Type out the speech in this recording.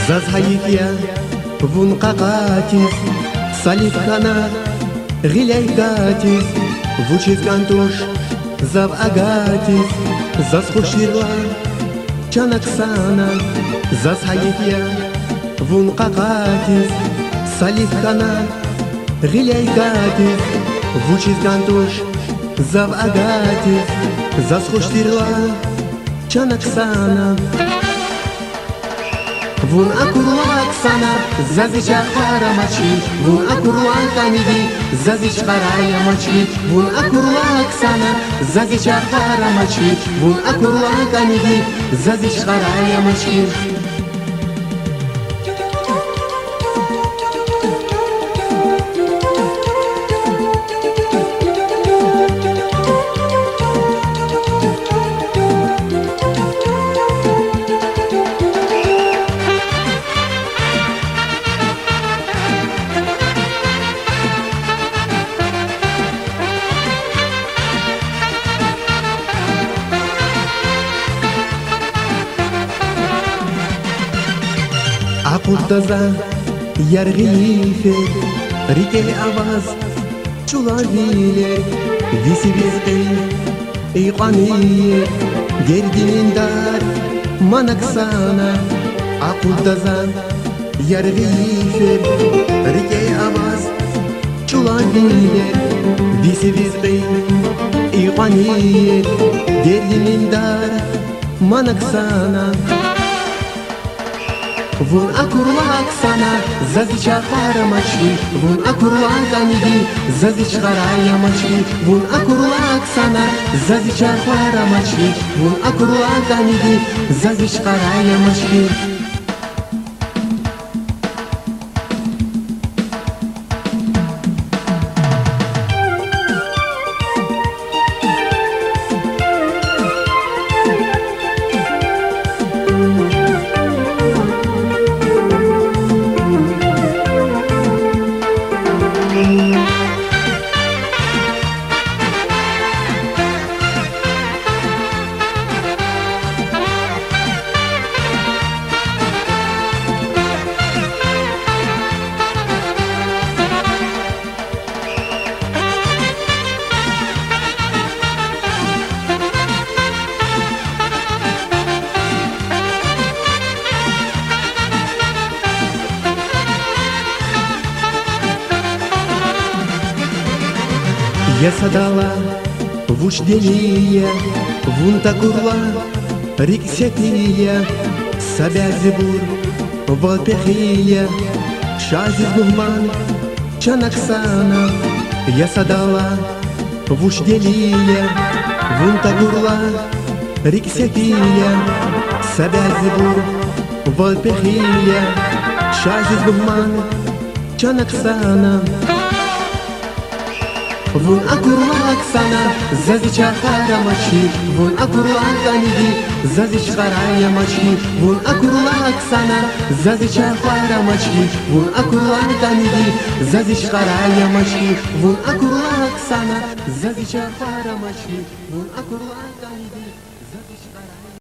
Zazhayikya vun qaqatis salivkana ghilaygatis vuchiz kantush zav agatis zazkhushirwa chanaksana Zazhayikya vun qaqatis salivkana ghilaygatis vuchiz kantush zav agatis zazkhushirwa chanaksana Vun akurwak sana zazicha qaramachi Vun akurwak anigi zazich qarayamachi Vun akurwak sana zazicha qaramachi Vun akurwak anigi zazich qarayamachi Aqudaza yarghifer rike avaz çulaviler Visi bizde iqanir gerginindar manaksana Aqudaza yarghifer rike avaz çulaviler Visi bizde iqanir gerginindar manaksana Vun akurwak sana zazicha qaramachi Vun akurwak anigi zazich qarayamachi Vun akurwak sana zazicha qaramachi Vun akurwak anigi zazich qarayamachi Я садала вучделия, вунта курла, риксятия, сабязибур, волпехия, шазиз нугман, чанаксана. Я садала вучделия, вунта курла, риксятия, сабязибур, волпехия, шазиз нугман, чанаксана. Vun akurwak sana zazicha qaramachi Vun akurwak anigi zazich qarayamachi Vun akurwak sana zazicha qaramachi Vun akurwak anigi zazich qarayamachi Vun akurwak sana zazicha qaramachi Vun akurwak anigi zazich qarayamachi